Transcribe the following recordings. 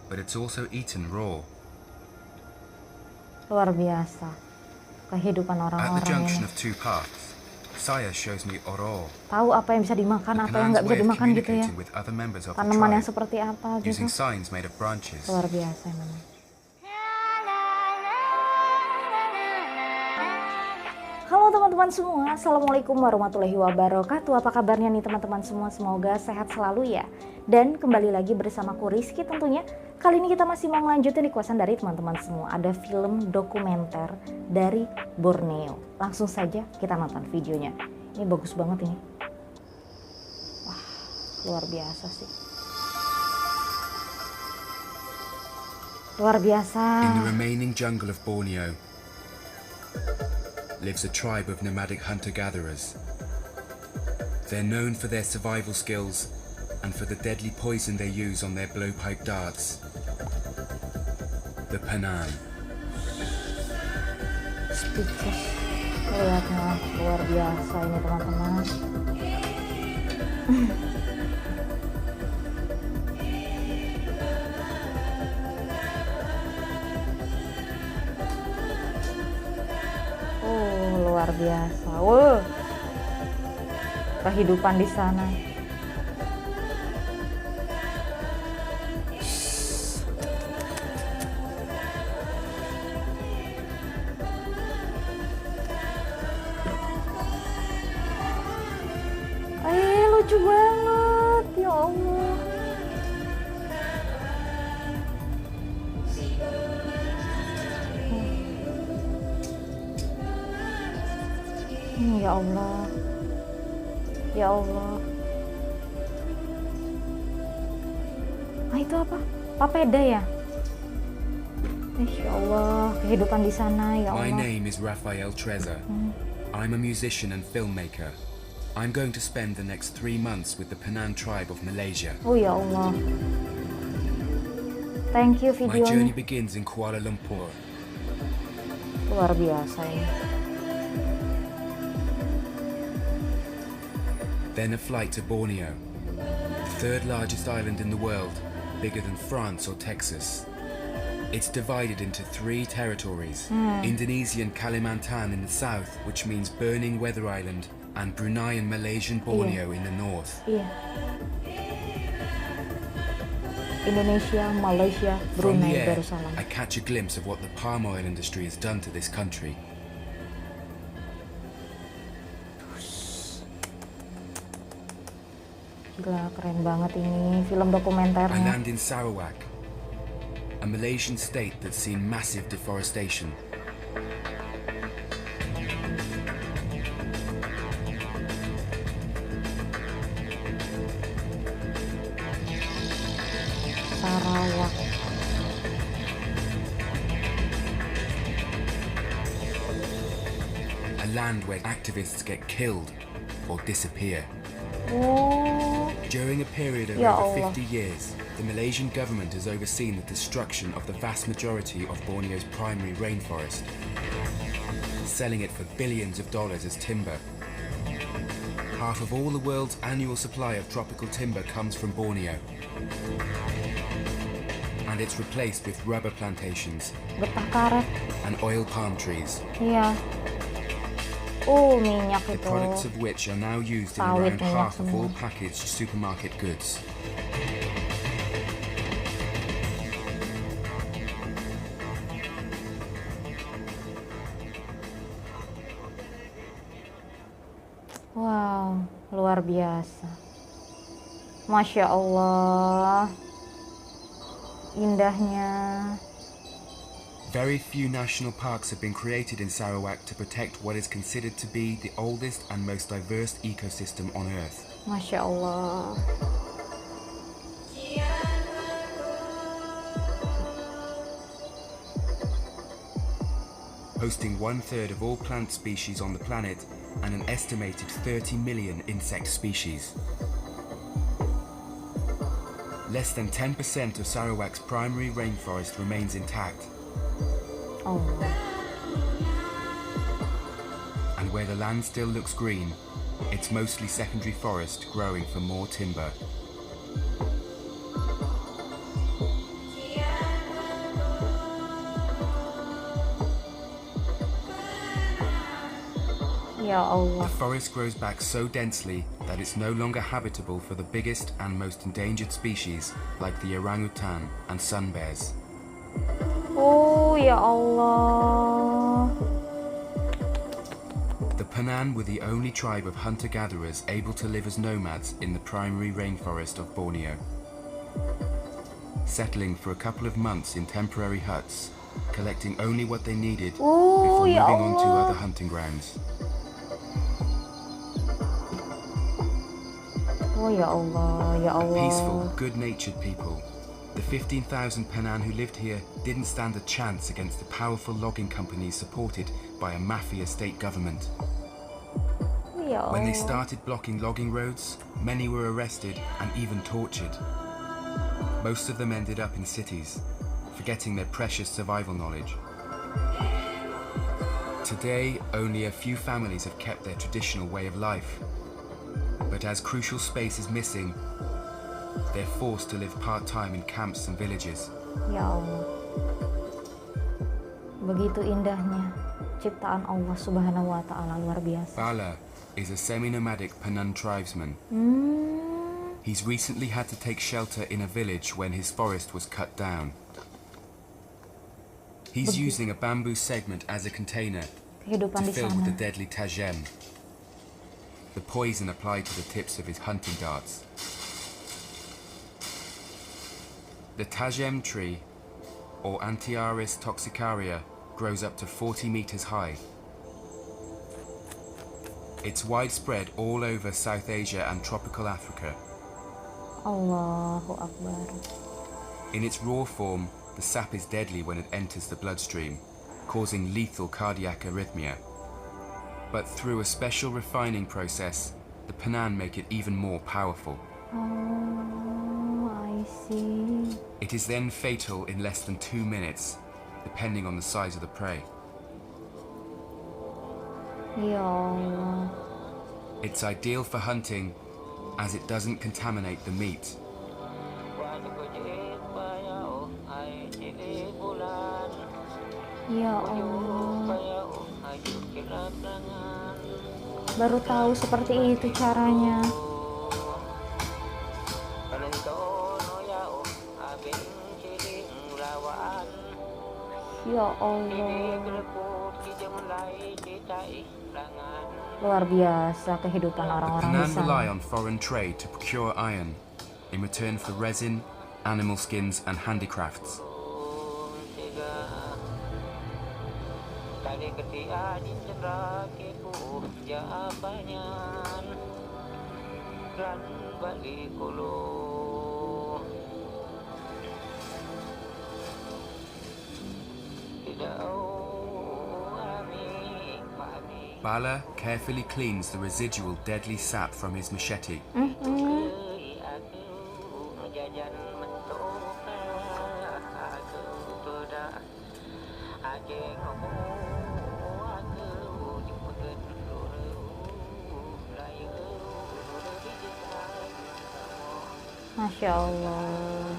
but it's also eaten raw. Luar biasa. Kehidupan At the orang-orang junction ini. of two paths, Saya shows me oro, Tahu apa yang bisa dimakan, the apa yang Penang's nggak bisa way of dimakan gitu ya. communicating with other members of the Tanaman yang tribe, seperti apa gitu. using signs made of branches. Luar biasa memang. Halo teman-teman semua, Assalamualaikum warahmatullahi wabarakatuh. Apa kabarnya nih teman-teman semua? Semoga sehat selalu ya. Dan kembali lagi bersamaku Rizky tentunya. Kali ini kita masih mau ngelanjutin requestan dari teman-teman semua. Ada film dokumenter dari Borneo. Langsung saja kita nonton videonya. Ini bagus banget ini. Wah, luar biasa sih. Luar biasa. In the remaining jungle of Borneo lives a tribe of nomadic hunter-gatherers. They're known for their survival skills and for the deadly poison they use on their blowpipe darts. The Pernah. Speechless. Lihatnya luar biasa ini teman-teman. Luar biasa. Wow. Kehidupan di sana. Lucu banget, ya Allah. Ya Allah, ya Allah. Itu apa? Papeda ya? Ya Allah, kehidupan di sana, ya Allah. My name is Rafael Treza. I'm a musician and filmmaker. I'm going to spend the next 3 months with the Penang tribe of Malaysia. Oh ya Allah. Thank you My journey videonya. begins in Kuala Lumpur. Luar biasa ini. Then a flight to Borneo, the third largest island in the world, bigger than France or Texas. It's divided into 3 territories, Indonesian Kalimantan in the south, which means burning weather island, and Brunei and Malaysian Borneo in the north. Iya. Indonesia, Malaysia, From the Brunei, air, Darussalam. I catch a glimpse of what the palm oil industry has done to this country. Gila, keren banget ini film I dokumenternya. land in Sarawak, a Malaysian state that's seen massive deforestation. Sarawak. A land where activists get killed or disappear. Oh, During a period of Ya over Allah. 50 years, the Malaysian government has overseen the destruction of the vast majority of Borneo's primary rainforest, selling it for billions of dollars as timber. Half of all the world's annual supply of tropical timber comes from Borneo, and it's replaced with rubber plantations getah karet. and oil palm trees, Iya. Minyak the itu. products of which are now used in Sawit around minyak half of semua. all packaged supermarket goods. Wow, luar biasa. Masya Allah. Indahnya. Very few national parks have been created in Sarawak to protect what is considered to be the oldest and most diverse ecosystem on Earth. Masya Allah. Hosting 1/3 of all plant species on the planet and an estimated 30 million insect species. Less than 10% of Sarawak's primary rainforest remains intact, Allah. and where the land still looks green, it's mostly secondary forest growing for more timber. Ya Allah. The forest grows back so densely that it's no longer habitable for the biggest and most endangered species like the orangutan and sun bears. Oh ya Allah. The Pernah were the only tribe of hunter-gatherers able to live as nomads in the primary rainforest of Borneo, settling for a couple of months in temporary huts, collecting only what they needed before ya moving on to Allah. other hunting grounds. Oh ya Allah, ya A Allah. peaceful, good-natured people. The 15,000 Pernah who lived here didn't stand a chance against the powerful logging companies supported by a mafia state government. Ya Allah. When they started blocking logging roads, many were arrested and even tortured. Most of them ended up in cities, forgetting their precious survival knowledge. Today, only a few families have kept their traditional way of life. But as crucial space is missing, they're forced to live part-time in camps and villages. Ya Allah. Begitu indahnya ciptaan Allah Subhanahu wa Ta'ala, luar biasa. Bala is a semi-nomadic Pernah tribesman. He's recently had to take shelter in a village when his forest was cut down. He's using a bamboo segment as a container Kehidupan to di fill with sana. the deadly tajem, the poison applied to the tips of his hunting darts. The tajem tree, or Antiaris toxicaria, grows up to 40 meters high. It's widespread all over South Asia and tropical Africa. Allahu Akbar. In its raw form, the sap is deadly when it enters the bloodstream, causing lethal cardiac arrhythmia. But through a special refining process, the Pernah make it even more powerful. Oh, I see. It is then fatal in less than 2 minutes, depending on the size of the prey. Ya Allah. It's ideal for hunting as it doesn't contaminate the meat. Ya Allah. Baru tahu seperti itu caranya. Ya Allah. Luar biasa kehidupan The orang-orang di Pernah rely sana. on foreign trade to procure iron in return for resin, animal skins and handicrafts. Bala carefully cleans the residual deadly sap from his machete. Masya Allah.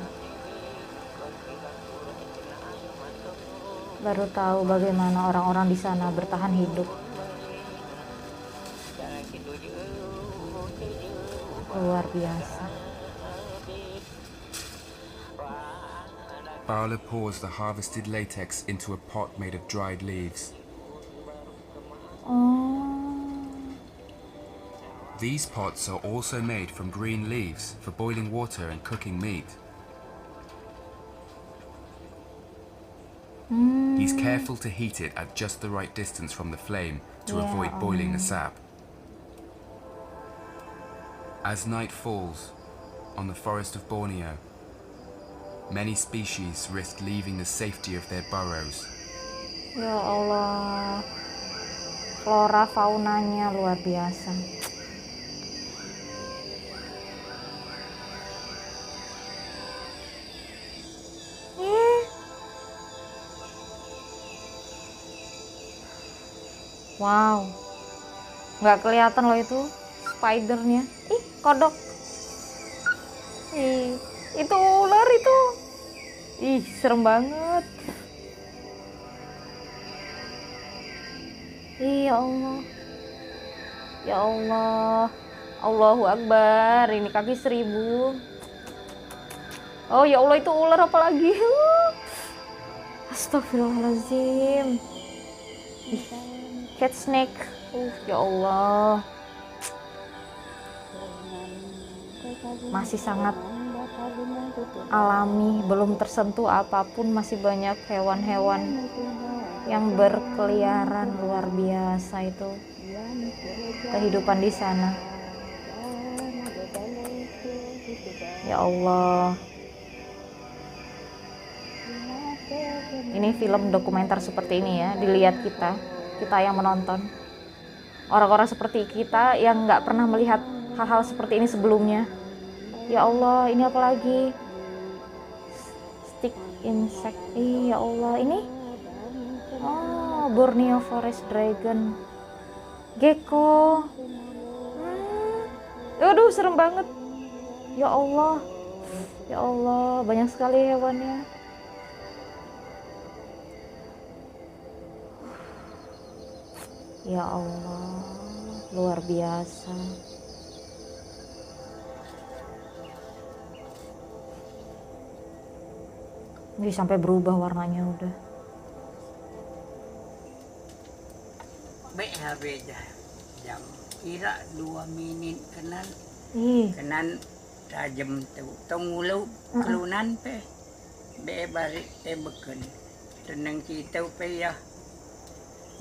Baru tahu bagaimana orang-orang di sana bertahan hidup. Luar biasa. Bala pours the harvested latex into a pot made of dried leaves. Oh, These pots are also made from green leaves for boiling water and cooking meat. He's careful to heat it at just the right distance from the flame to avoid boiling the sap. As night falls on the forest of Borneo, many species risk leaving the safety of their burrows. ya Allah. Flora faunanya luar biasa. Wow, nggak kelihatan loh itu spidernya. Ih, kodok. Ih, itu ular itu. Ih, serem banget. Ih, ya Allah. Ya Allah. Allahu Akbar. Ini kaki 1000. Oh ya Allah, itu ular apa lagi? Astagfirullahaladzim. Ih, cat snake. Ya Allah. Masih sangat alami, belum tersentuh apapun, masih banyak hewan-hewan yang berkeliaran. Luar biasa itu kehidupan di sana. Ya Allah. Ini film dokumenter seperti ini ya, dilihat kita yang menonton. Orang-orang seperti kita yang nggak pernah melihat hal-hal seperti ini sebelumnya. Ya Allah, ini apa lagi? Stick insect. Ya Allah, ini Borneo forest dragon, gecko. Aduh, serem banget. Ya Allah, ya Allah, banyak sekali hewannya. Ya Allah, luar biasa. Ini sampai berubah warnanya udah. Beda jam kira 2 menit Ih, kenan tajam tu tongulu kelunan pe bari beken tenang kita pe ya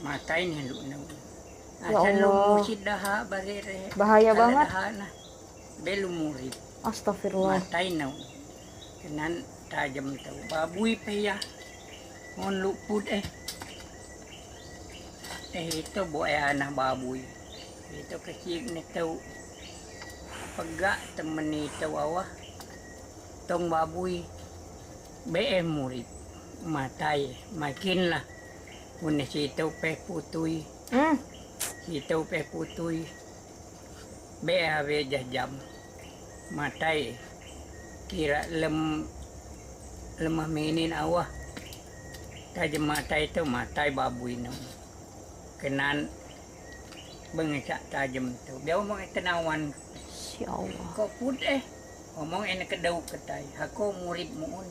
matain lu nu Ya Allah. sidaha bari re bahaya banget. belum murid Astagfirullah. matain nu kenan tajam tu babui pe ya mon luput itu boy anak babuy itu kecil itu pegak temen itu awah tong babuy BM murid matai makin lah punya situ pe putui situ pe putui BAW jam matai kira lemah minin awah tajam matai itu matai babuy no kenan bengecak tajam tu dia omong tenawan Ya Allah. kok put omong enak kedau ketai aku murid muun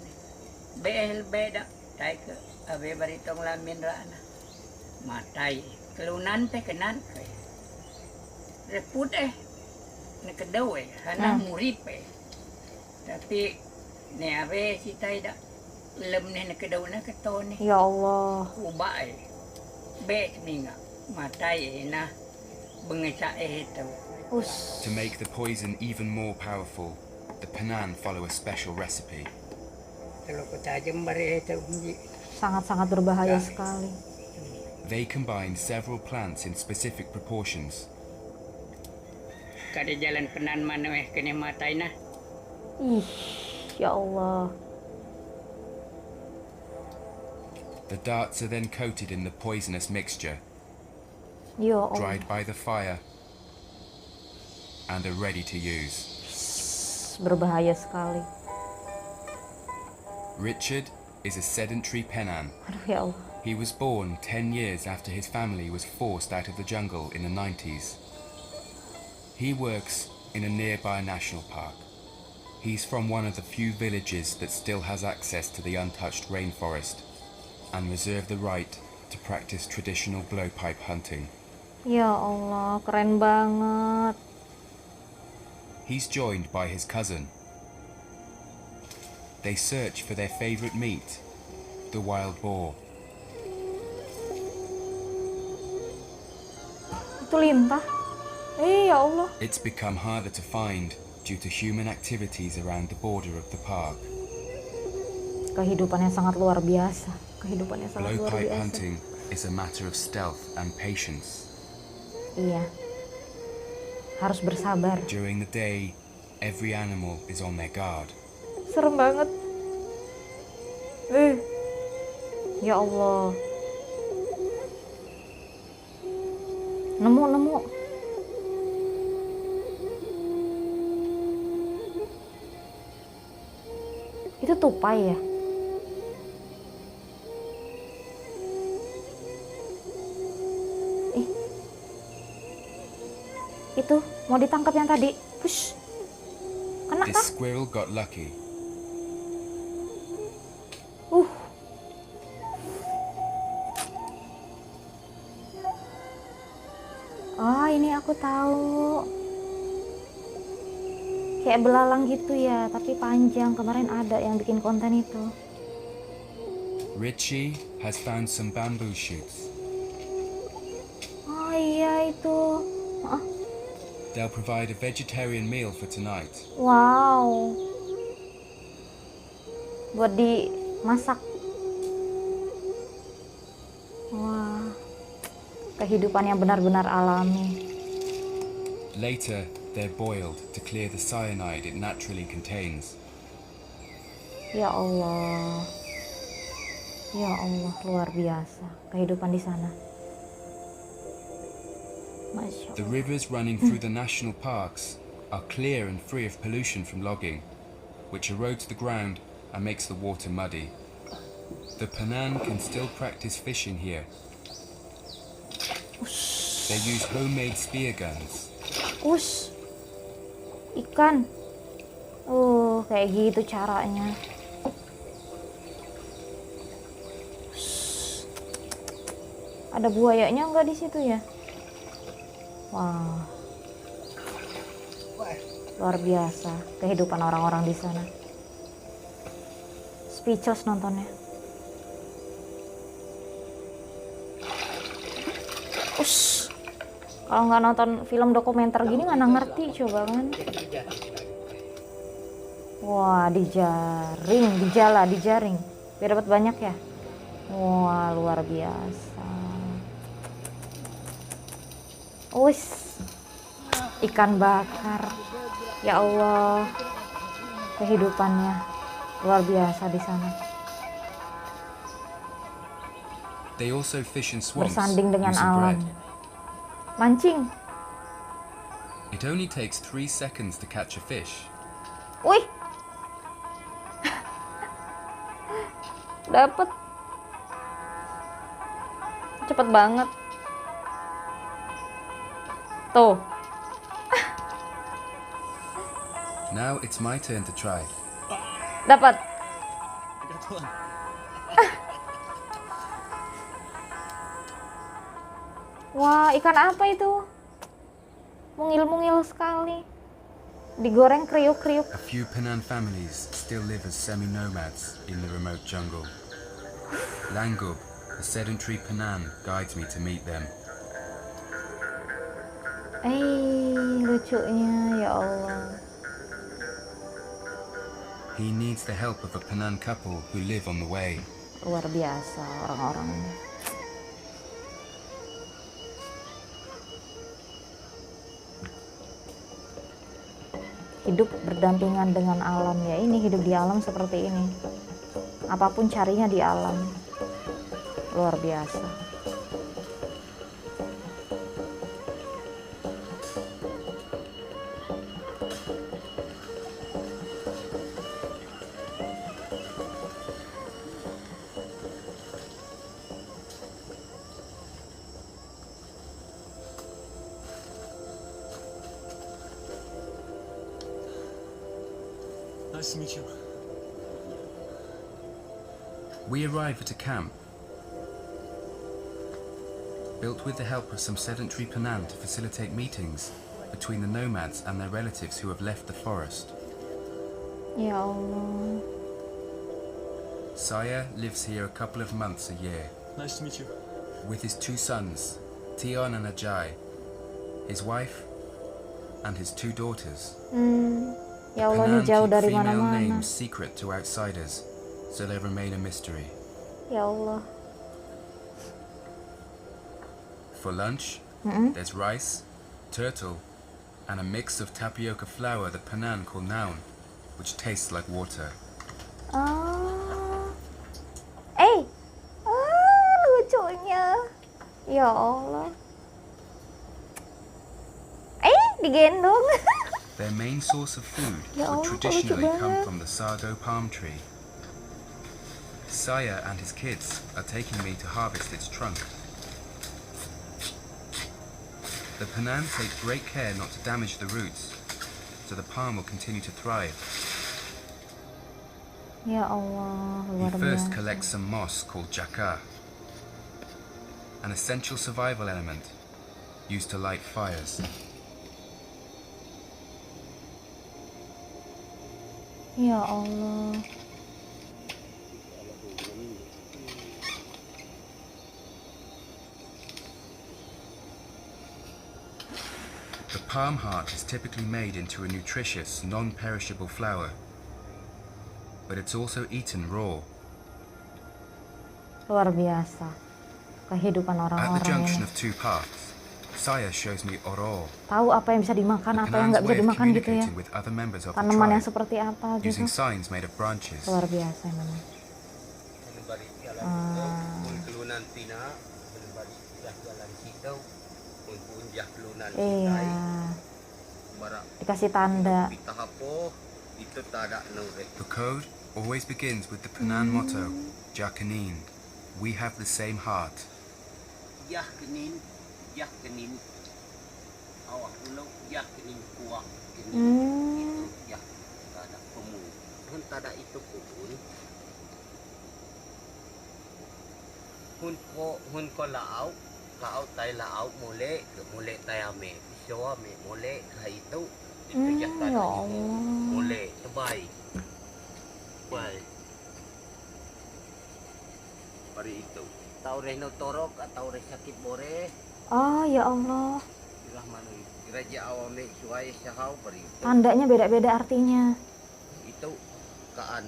BL beda tai ke abe bari tong lamin rana matai kelunan pe kenan ke reput enak kedau hana murid pe tapi ne abe si tai dak lem ne kedau na ketone Ya Allah. ubah be ninga matai na bengecak itu. To make the poison even more powerful, the Pernah follow a special recipe. Kalau ketajam bari itu Sangat-sangat berbahaya sekali. They combine several plants in specific proportions. kada jalan penan mana kena matai nah. Ih, ya Allah. The darts are then coated in the poisonous mixture, Ya Allah. dried by the fire, and are ready to use. Berbahaya sekali. Richard is a sedentary Pernah. Aduh ya Allah. He was born 10 years after his family was forced out of the jungle in the 90s. He works in a nearby national park. He's from one of the few villages that still has access to the untouched rainforest and reserve the right to practice traditional blowpipe hunting. Ya Allah, keren banget. He's joined by his cousin. They search for their favorite meat, the wild boar. Itu lintah. Ya Allah. It's become harder to find due to human activities around the border of the park. Kehidupannya sangat luar biasa. Kehidupannya sangat luar Blowpipe biasa. hunting is a matter of stealth and patience. Iya. Harus bersabar. During the day, every animal is on their guard. Serem banget. Ya Allah. Nemu. Itu tupai ya? Itu mau ditangkap yang tadi. Push. Kena This kah? squirrel got lucky. Oh, ini aku tahu. Kayak belalang gitu ya, tapi panjang. Kemarin ada yang bikin konten itu. Richie has found some bamboo shoots. Oh iya itu. Ah, They'll provide a vegetarian meal for tonight. wow. Buat dimasak. Wah. Kehidupan yang benar-benar alami. Later, they're boiled to clear the cyanide it naturally contains. Ya Allah. Ya Allah, luar biasa kehidupan di sana. Masya The Allah. rivers running through the national parks are clear and free of pollution from logging, which erodes the ground and makes the water muddy. The Pernah can still practice fishing here. They use homemade spear guns. Ush. Ikan. Kayak gitu caranya. Ush. Ada buayanya nggak di situ ya? Wah. Luar biasa kehidupan orang-orang di sana. Speechless nontonnya. Ush. Kalau nggak nonton film dokumenter gini mana ngerti coba kan. Wah, dijaring biar dapat banyak ya. Wah, luar biasa. Wis, ikan bakar. Ya Allah, kehidupannya luar biasa di sana. They also fish in swamps Bersanding dengan using alam. bread. Mancing. It only takes 3 seconds to catch a fish. Wih. Dapet. Cepet banget. Tuh. Now it's my turn to try. Dapat. Wah, ikan apa itu? Mungil-mungil sekali. Digoreng kriuk-kriuk. A few Pernah families still live as semi-nomads in the remote jungle. Langub, a sedentary Pernah, guides me to meet them. Lucunya ya Allah. He needs the help of a Pernah couple who live on the way. Luar biasa orang-orangnya. Hidup berdampingan dengan alam ya, ini hidup di alam seperti ini. Apapun carinya di alam. Luar biasa. Nice to meet you. We arrive at a camp built with the help of some sedentary Pernah to facilitate meetings between the nomads and their relatives who have left the forest. Ya Allah. Saya lives here a couple of months a year Nice to meet you. with his 2 sons, Tion and Ajay, his wife, and his 2 daughters. Ya Allah, Pernah ini jauh keep dari female mana-mana. names secret to outsiders, so they remain a mystery. Ya Allah. For lunch, there's rice, turtle, and a mix of tapioca flour that Pernah call naun, which tastes like water. Lucunya. Ya Allah. Digendong. Their main source of food Ya would Allah, kok lucu traditionally come banget. from the sago palm tree. Saya and his kids are taking me to harvest its trunk. The Pernah take great care not to damage the roots, so the palm will continue to thrive. Ya Allah, He luar first biasa. collects some moss called jaka, an essential survival element used to light fires. Ya Allah. The palm heart is typically made into a nutritious, non-perishable flour, but it's also eaten raw. Luar biasa. Kehidupan At the orang-orang junction ini. of two paths, Saya shows me oro, Tahu apa yang bisa dimakan, the apa yang Penang's nggak bisa way of dimakan gitu ya. communicating with other members of the Tanaman yang tribe, seperti apa gitu. using signs made of branches. Luar biasa memang. Iya. Dikasih tanda. The code always begins with the Pernah motto, Jakanin, we have the same heart. Awak dulu kenin kuak Hmm. itu tada pemu hun tada itu pun hun ko laau tai laau mole tai ame sio ame mole ka itu ya tada Ya itu Allah. mole terbaik baik pari itu tau rehno torok atau reh sakit bore Oh ya Allah. Rahmanu Raja awame suai sahau beri Tandanya beda-beda artinya. itu kaan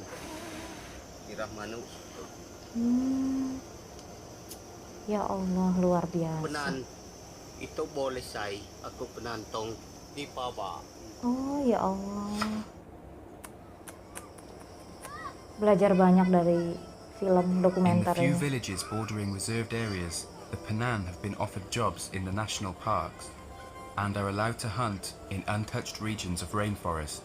Rahmanu Ya Allah, luar biasa. penan itu boleh say aku penantong di bawah Oh ya Allah. Belajar banyak dari film In the dokumenter few ini. villages bordering reserved areas, the Pernah have been offered jobs in the national parks and are allowed to hunt in untouched regions of rainforest.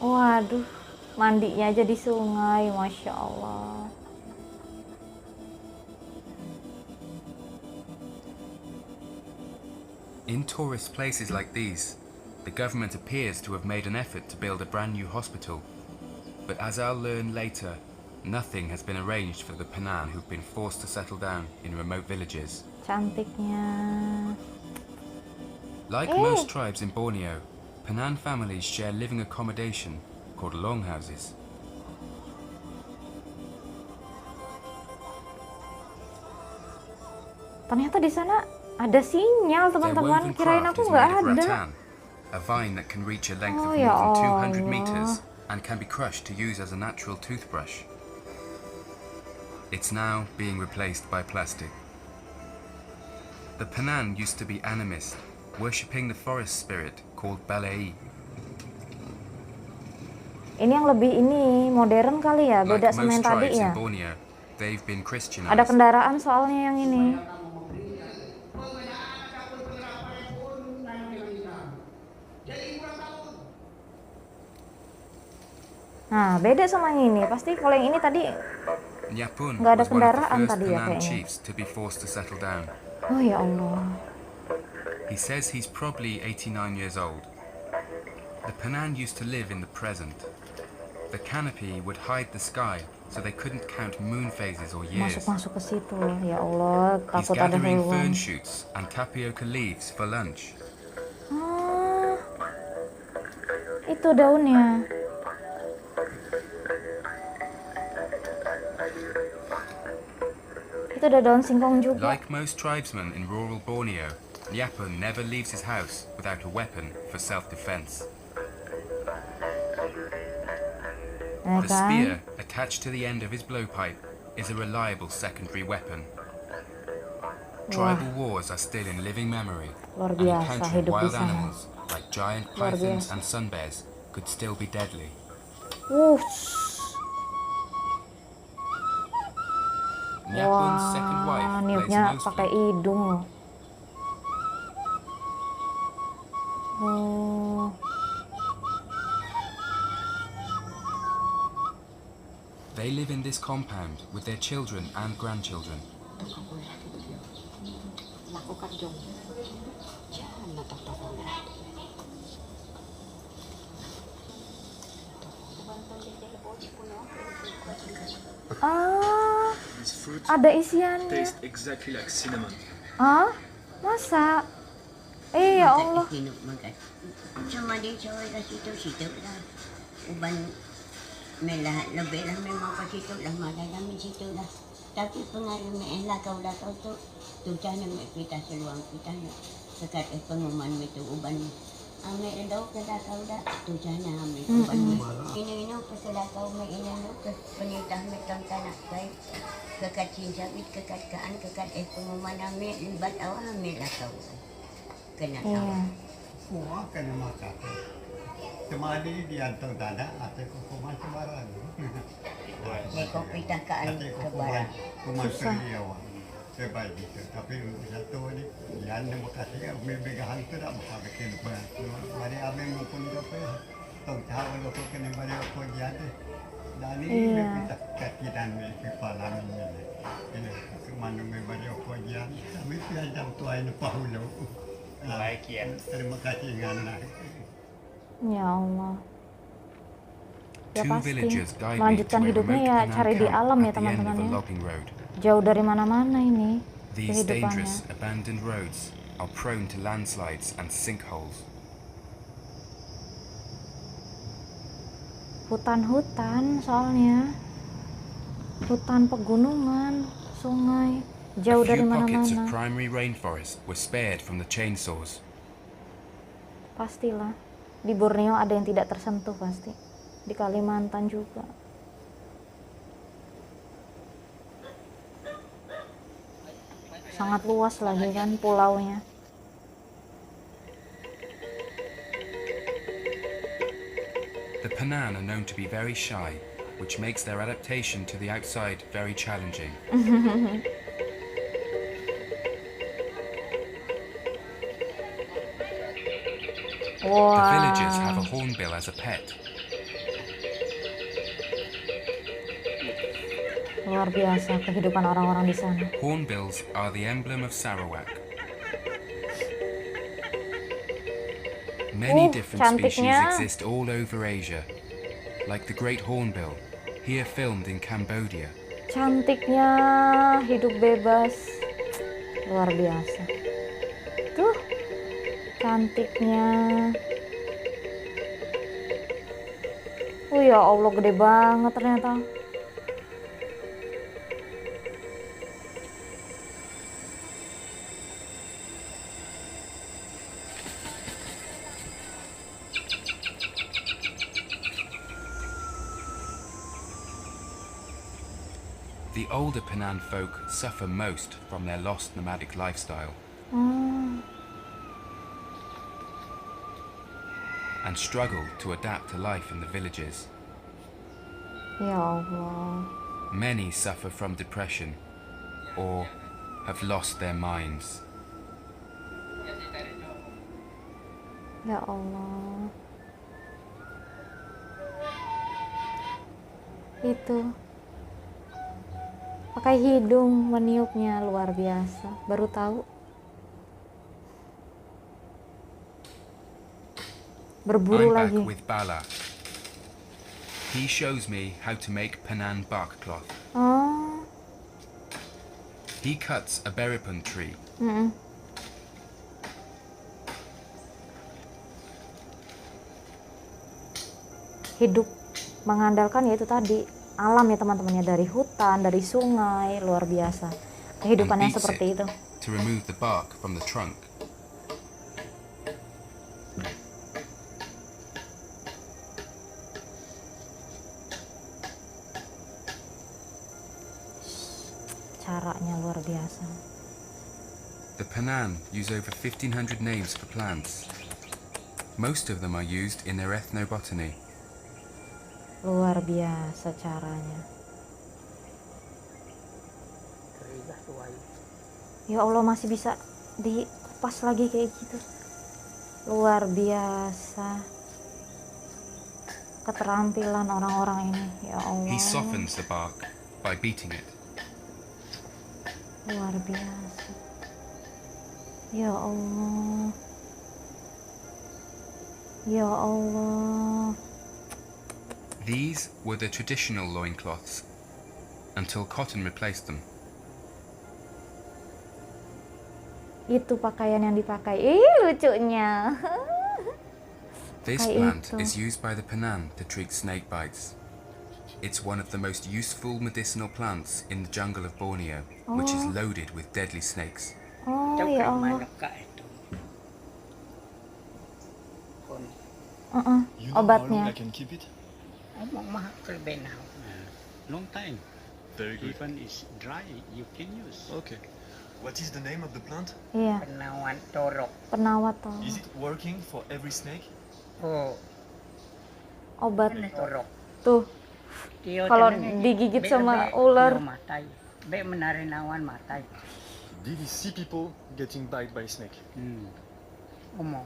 Waduh, mandinya aja di sungai, Masya Allah. In tourist places like these, the government appears to have made an effort to build a brand new hospital. But as I'll learn later, nothing has been arranged for the Pernah who've been forced to settle down in remote villages. Cantiknya. Like most tribes in Borneo, Pernah families share living accommodation called longhouses. Ternyata di sana ada sinyal, Their teman-teman. woven Kirain craft aku is nggak made of ada. rattan, a vine that can reach a length Oh, of ya more than 200 Allah. meters and can be crushed to use as a natural toothbrush. It's now being replaced by plastic. The Pernah used to be animist, worshipping the forest spirit called Balai. Ini yang lebih ini modern kali ya, beda Like sama most yang tadi tribes in ya. Borneo, they've been Ada Christianized. kendaraan soalnya yang ini. Nah, beda sama yang ini. Pasti kalau yang ini tadi, Nyapun nggak ada was one of the kendaraan first tadi ya Pernah kayaknya. chiefs to be forced to settle down. oh ya Allah. He says he's probably 89 years old. The Pernah used to live in the present. The canopy would hide the sky, so they couldn't count moon phases or years. Masuk-masuk ke situ. Ya Allah, He's takut ada gathering hewan. fern shoots and tapioca leaves for lunch. Ah, itu daunnya. Itu ada daun singkong juga. Like most tribesmen in rural Borneo, Nyapun never leaves his house without a weapon for self-defense. Ya The kan? spear attached to the end of his blowpipe is a reliable secondary weapon. Tribal wars are still in living memory, Luar and biasa encountering hidup di wild sana. animals like giant Luar pythons biasa. and sun bears could still be deadly. Nyapun's second Wah, wife plays niupnya nose pakai flute. hidung loh. Oh, They live in this compound with their children and grandchildren. Ah, This fruit ada isiannya. tastes exactly like cinnamon. Ah, masa? Ya Allah. Cuma dia cowok dah situ dah. Uban melah lebih lah memang ke situ lah, mana kami situ dah. Tapi pengaruh melah kau dah tahu tu cahnya kita seluang kita ni dekat pengumuman itu uban. Ame dah kita tahu dah tu cahnya ame uban. Ini pasal kau me ini ke penitah meton tanah baik. Kekat cinta kekat kaan kekat pengumuman ame libat awak ame lah kau. Kena tahu. Semua kena makan. Cuma di antong tanah atau kukuman sembarang. Kau pitakaan ke barang. Kukuman seriawan. Sebaik itu. Tapi satu ni, yang nama kasih umi begahan tu tak makan bikin lupa. Mari ame mumpun apa ya? Tong tahu lupa kena mari apa jadi. Dan ini kita katidan kepala ni. Ini kemana mari apa jadi. Kami tiada tua ini pahulu. Baik ya. Terima kasih Ngana. Ya Allah. Ya Two pasti. villagers guide me to Melanjutkan a hidupnya remote ya Penan cari di camp alam ya at the end teman-teman of a ya. logging road. Jauh dari mana-mana ini These kehidupannya. dangerous abandoned roads are prone to landslides and sinkholes. Hutan-hutan soalnya. Hutan pegunungan, sungai, jauh A dari few pockets of mana-mana. primary rainforest were spared from the chainsaws. Pastilah. Di Borneo ada yang tidak tersentuh pasti. Di Kalimantan juga. Sangat luas lagi kan pulaunya. The Penan are known to be very shy, which makes their adaptation to the outside very challenging. The villagers have a Wah, hornbill as a pet. luar biasa kehidupan orang-orang di sana. Hornbills are the emblem of Sarawak. Many different species cantiknya. exist all over Asia, like the great hornbill, here filmed in Cambodia. Cantiknya hidup bebas. Luar biasa. Tuh, cantiknya. Ya Allah, gede banget ternyata. The older Penan folk suffer most from their lost nomadic lifestyle and struggle to adapt to life in the villages. Ya Allah. Many suffer from depression or have lost their minds. Ya Allah. Itu. Pakai hidung meniupnya, luar biasa. Baru tahu. Berburu I'm back lagi. with Bala. He shows me how to make Penan bark cloth. Oh. He cuts a beripun tree. Hidup mengandalkan yaitu tadi alam ya teman-temannya, dari hutan, dari sungai, luar biasa. Kehidupannya beats seperti it. itu. To remove the bark from the trunk. Caranya luar biasa. The Penan use over 1,500 names for plants. Most of them are used in their ethnobotany. Luar biasa caranya. Ya Allah, masih bisa dikupas lagi kayak gitu. Luar biasa. keterampilan orang-orang ini, ya Allah. He softens the bark by beating it. Luar biasa. Ya Allah. Ya Allah. These were the traditional loincloths until cotton replaced them. Itu pakaian yang dipakai. Lucunya. This Kayak plant itu. is used by the Pernah to treat snake bites. It's one of the most useful medicinal plants in the jungle of Borneo, which is loaded with deadly snakes. Oh, Cok ya kayak Allah. manuk kak itu. Kon You know how long Obatnya. I can keep it? omong mah kelbenau. Long time. Very good. Even is dry, you can use. Okay. What is the name of the plant? Iya, Penawan torok. penawat toh. Is it working for every snake? Oh, Obat ini torok. tuh. Tio Kalau cenenge, digigit be- sama be- ular. tio matai. Be menarinawan matai. Did you see people getting bite by snake? Omong.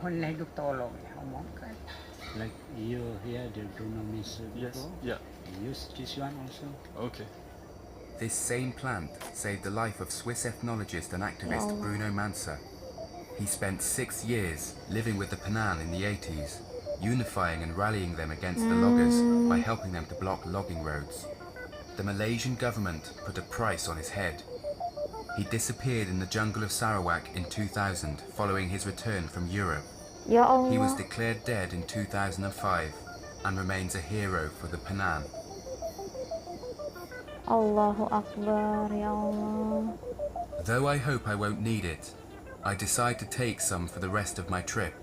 Honlay duk tolong ya omong kan. Like you here, the dunamis Yes. before. Yeah. Use this one also. Okay. This same plant saved the life of Swiss ethnologist and activist Ya Allah. Bruno Manser. He spent 6 years living with the Pernah in the 80s, unifying and rallying them against the loggers by helping them to block logging roads. The Malaysian government put a price on his head. He disappeared in the jungle of Sarawak in 2000 following his return from Europe. Ya Allah. He was declared dead in 2005 and remains a hero for the Pernah. Allahu Akbar, ya Allah. Though I hope I won't need it, I decide to take some for the rest of my trip.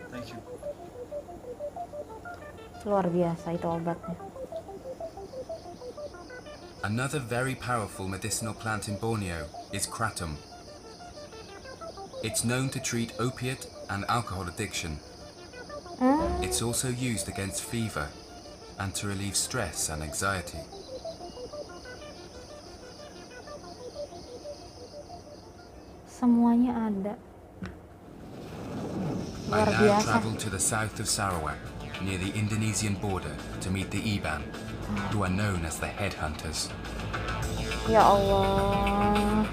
Thank you. Luar biasa itu obatnya. Another very powerful medicinal plant in Borneo is kratom. It's known to treat opiate and alcohol addiction. It's also used against fever and to relieve stress and anxiety. Semuanya ada. I Luar now biasa. travel to the south of Sarawak, near the Indonesian border, to meet the Iban, who are known as the headhunters. Ya Allah.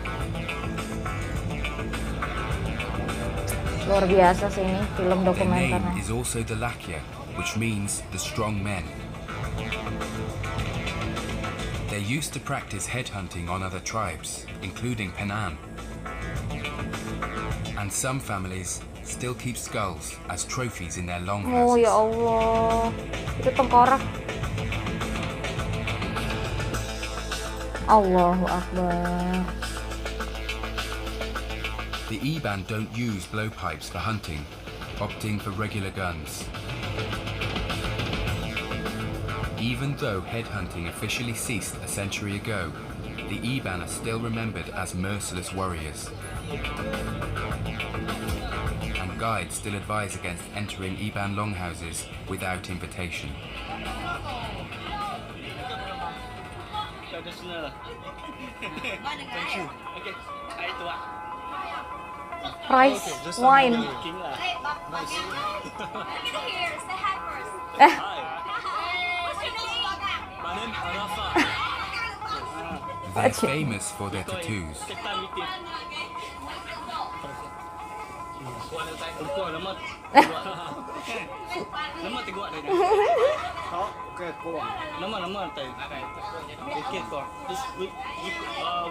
Luar biasa sih ini film Their name dokumenternya. is also the Lakia, which means the strong men. They used to practice headhunting on other tribes, including Pernah. And some families still keep skulls as trophies in their Oh longhouses. ya Allah. Itu tengkorak. Allahu Akbar. The Iban don't use blowpipes for hunting, opting for regular guns. Even though headhunting officially ceased a century ago, the Iban are still remembered as merciless warriors. And guides still advise against entering Iban longhouses without invitation. Rice, Just wine. They're famous for their tattoos.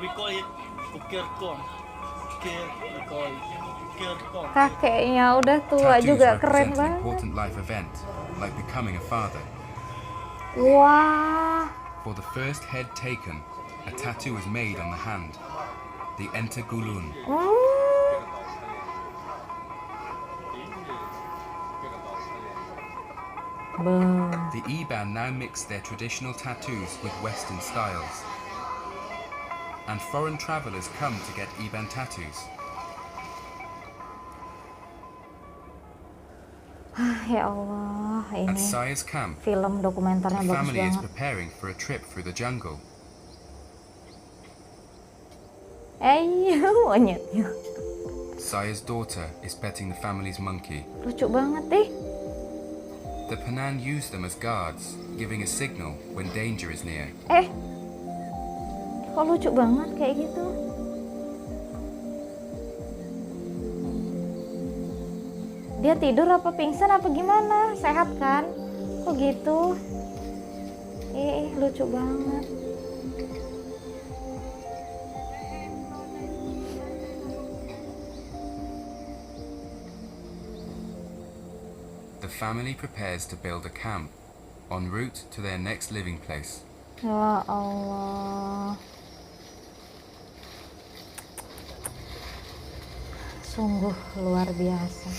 We call it kukir kong. Kakeknya udah tua Tattoos juga, keren represent an banget. important life event, like becoming a father. Wah, For the first head taken, a tattoo is made on the hand, the Entegulun. The Iban now mix their traditional tattoos with Western styles. And foreign travelers come to get Iban tattoos. ya Allah, At ini Saya's camp, film dokumenternya the bagus family is banget. preparing for a trip through the jungle. Monyetnya Saya's daughter is petting the family's monkey. lucu banget deh. The Pernah use them as guards, giving a signal when danger is near. Kok lucu banget kayak gitu. Dia tidur apa pingsan apa gimana? Sehat kan? Kok gitu? Lucu banget. The family prepares to build a camp en route to their next living place. Ya Allah. Sungguh luar biasa.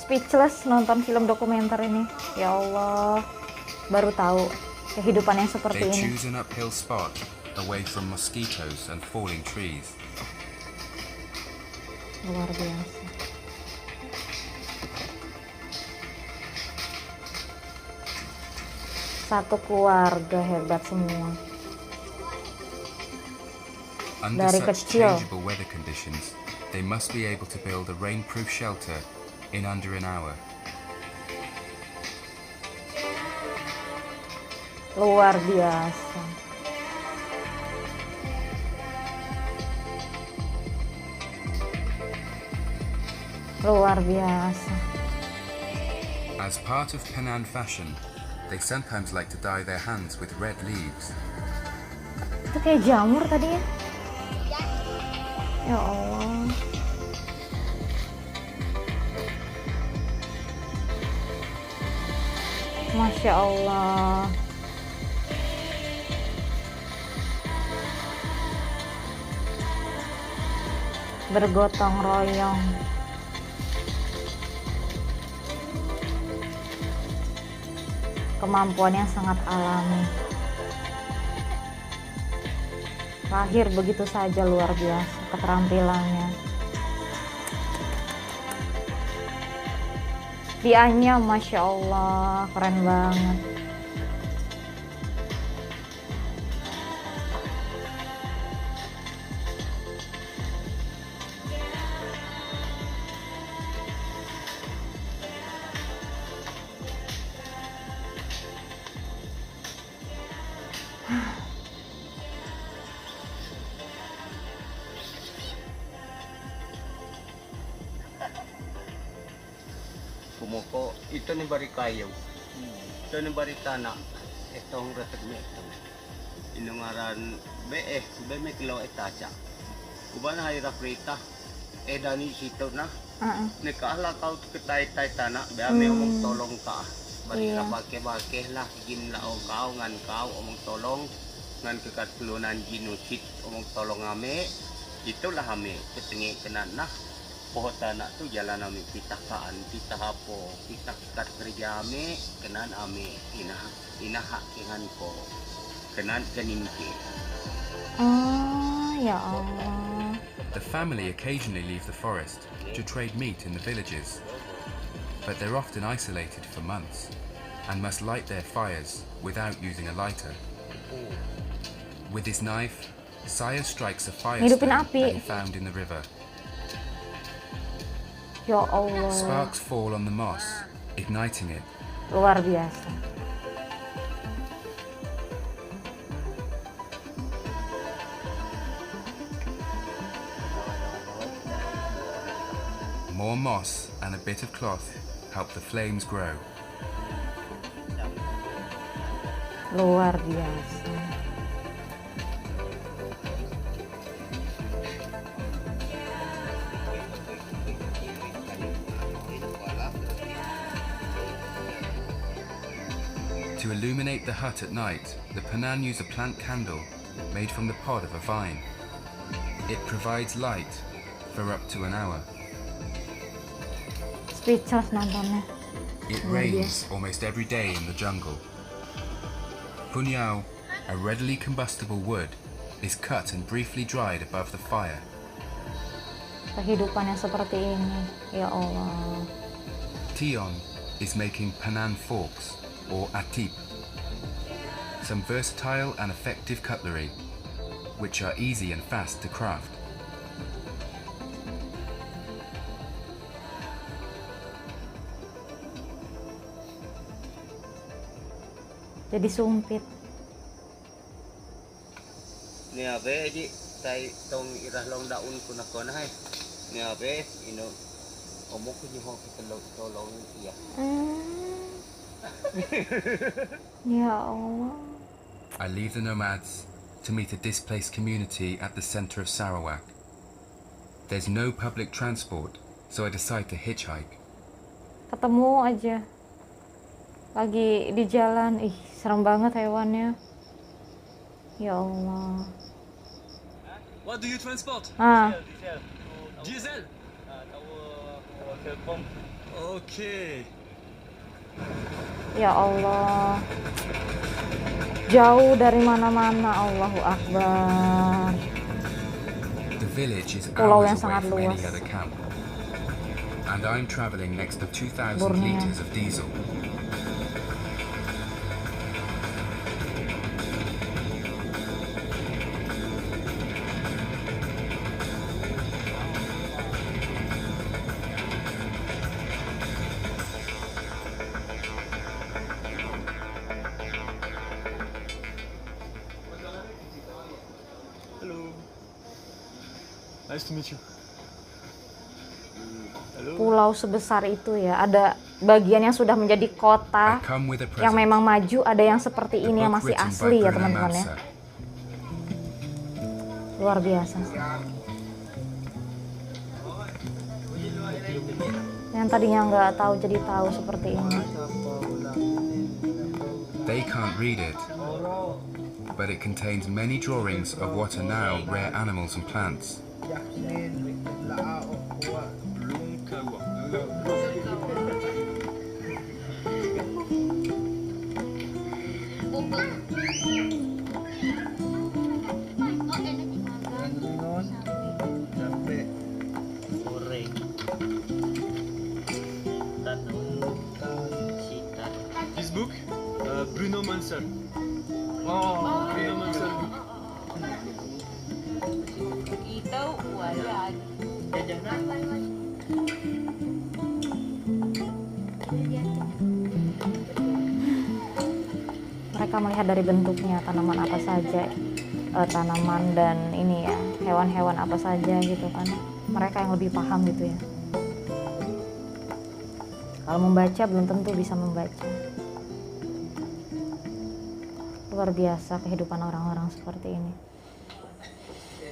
Speechless nonton film dokumenter ini. Ya Allah. Baru tahu kehidupan yang seperti They ini. choose an uphill spot away from mosquitoes and falling trees. Luar biasa. Satu keluarga hebat semua. Under Dari such kecil. changeable weather conditions, they must be able to build a rainproof shelter in under an hour. Luar biasa. Luar biasa. As part of Pernah fashion, they sometimes like to dye their hands with red leaves. Itu kayak jamur tadi ya. Ya Allah. Masya Allah. Bergotong royong. Kemampuan yang sangat alami. Lahir begitu saja luar biasa keterampilannya. Dianya Masya Allah keren banget. Kumoko ito ni bari kayo. Ito ni bari tanah. Itong retek me ito. Inungaran be me kilo etacha. Kuban hay rafrita. Dani sito na. Nekaala kau ketay-tay tanah. Be ame omong tolong ka. Bari Iya. ka bake lah gin lao kau ngan kau omong tolong ngan kekatulunan ginusit omong tolong ame. Itulah ame ketengi kenan nah. Pohon tanah tu jalan ame kita kaan kita hapo kita kat kerja ame kenan ame inaha dengan ko kenan keninke. Oh ya Allah. The family occasionally leave the forest to trade meat in the villages, but they're often isolated for months and must light their fires without using a lighter. With his knife, Saya strikes a fire Ngidupin stone api. that he found in the river. Ya Allah. Sparks fall on the moss, igniting it. Luar biasa. More moss and a bit of cloth help the flames grow. Luar biasa. To illuminate the hut at night, the Pernah use a plant candle made from the pod of a vine. It provides light for up to an hour. Speechless nontonnya. It Luar rains almost every day in the jungle. Punyao, a readily combustible wood, is cut and briefly dried above the fire. Kehidupan yang seperti ini, ya Allah. Tion is making Pernah forks, or atip, some versatile and effective cutlery, which are easy and fast to craft. Jadi sumpit. Ni abe ji tai tong irah long daun kuna kona hai. Ni abe ino omok ku nyoho kita tolong iya. Ya Allah. I leave the nomads to meet a displaced community at the center of Sarawak. There's no public transport, so I decide to hitchhike. Ketemu aja. Lagi di jalan. Ih, serem banget hewannya. Ya Allah. What do you transport? Ah, Diesel? Okay. ya Allah. Jauh dari mana-mana. Allahu Akbar. The village is Pulau yang hours away sangat from any luas. other camp. And I'm traveling next to 2,000 Borneo. liters of diesel. Hello. Nice to meet you. Hello. Pulau sebesar itu ya. Ada bagian yang sudah menjadi I kota come with a yang present. memang maju, ada yang seperti The ini yang book masih written by asli ya Pernah teman-teman ya. Luar biasa sih. Yang tadinya nggak tahu jadi tahu seperti ini. They can't read it, but it contains many drawings of what are now rare animals and plants. This book, Bruno Mansell. Oh, Bruno Mansell. Mereka melihat dari bentuknya tanaman apa saja, tanaman dan ini ya hewan-hewan apa saja gitu kan. Mereka yang lebih paham gitu ya. Kalau membaca belum tentu bisa membaca. Luar biasa kehidupan orang-orang seperti ini.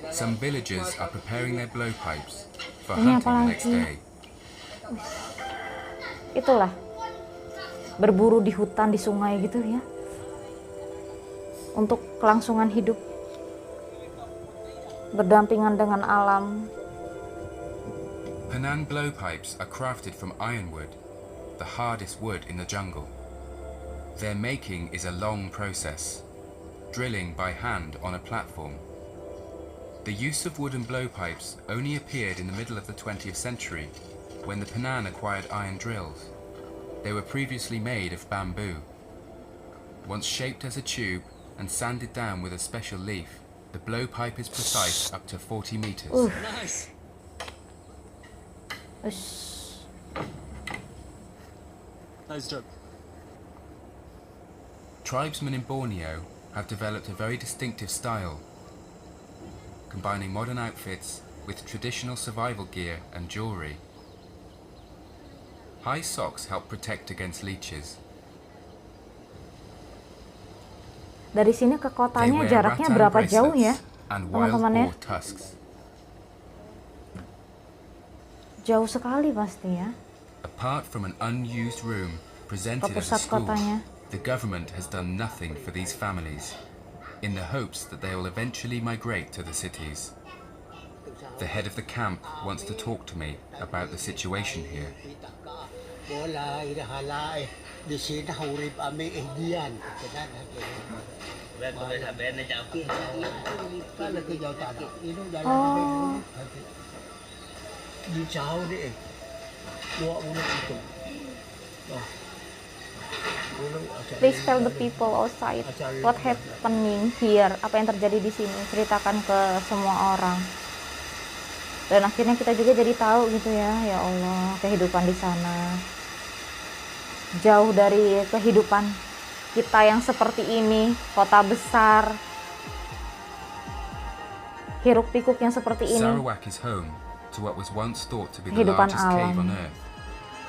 Some villagers are preparing their blowpipes for Ini hunting apa the next lagi? day. Itulah berburu di hutan, di sungai gitu ya, untuk kelangsungan hidup, berdampingan dengan alam. Penang blowpipes are crafted from ironwood, the hardest wood in the jungle. Their making is a long process, drilling by hand on a platform. The use of wooden blowpipes only appeared in the middle of the 20th century, when the Penang acquired iron drills. They were previously made of bamboo. Once shaped as a tube and sanded down with a special leaf, the blowpipe is precise up to 40 meters. Nice. Ush. Nice job. Tribesmen in Borneo have developed a very distinctive style, combining modern outfits with traditional survival gear and jewelry. High socks help protect against leeches. Dari sini ke They kotanya wear jaraknya rattan berapa jauh ya, bracelets and wild teman-teman ya? boar tusks. Jauh sekali pasti ya, Apart from an unused room ke presented as a pusat school, kotanya. the government has done nothing for these families, in the hopes that they will eventually migrate to the cities. The head of the camp wants to talk to me about the situation here. Bola ida halai di sini hurip ame dian kenan kalau ke jauh tak itu jalan di jauh deh dua bulan itu Please tell the people outside what happening here, apa yang terjadi di sini, ceritakan ke semua orang. Dan akhirnya kita juga jadi tahu gitu ya, ya Allah, kehidupan di sana jauh dari kehidupan kita yang seperti ini, kota besar, hiruk pikuk yang seperti ini. Sarawak is home to what was once thought to be the Kehidupan largest cave alam. on Earth,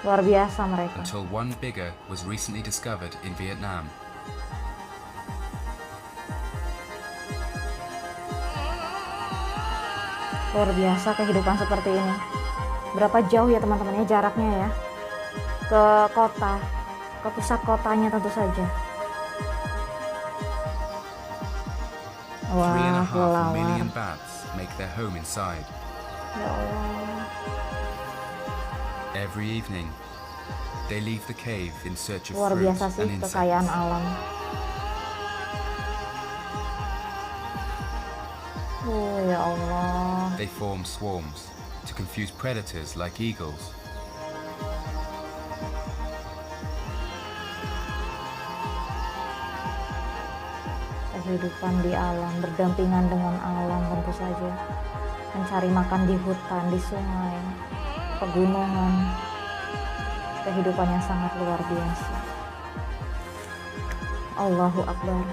Luar biasa mereka. until one bigger was recently discovered in Vietnam. Luar biasa kehidupan seperti ini. Berapa jauh ya teman-teman ya jaraknya ya ke kota, ke pusat kotanya tentu saja. Wah, 3.5 kelelawar. million bats make their home inside. Ya Allah. Every evening, they leave the cave in search of Luar fruit biasa sih and kekayaan insects. alam. Oh ya Allah. They form swarms to confuse predators like eagles. Kehidupan di alam, berdampingan dengan alam tentu saja. Mencari makan di hutan, di sungai, pegunungan. Kehidupan yang sangat luar biasa. Allahu Akbar.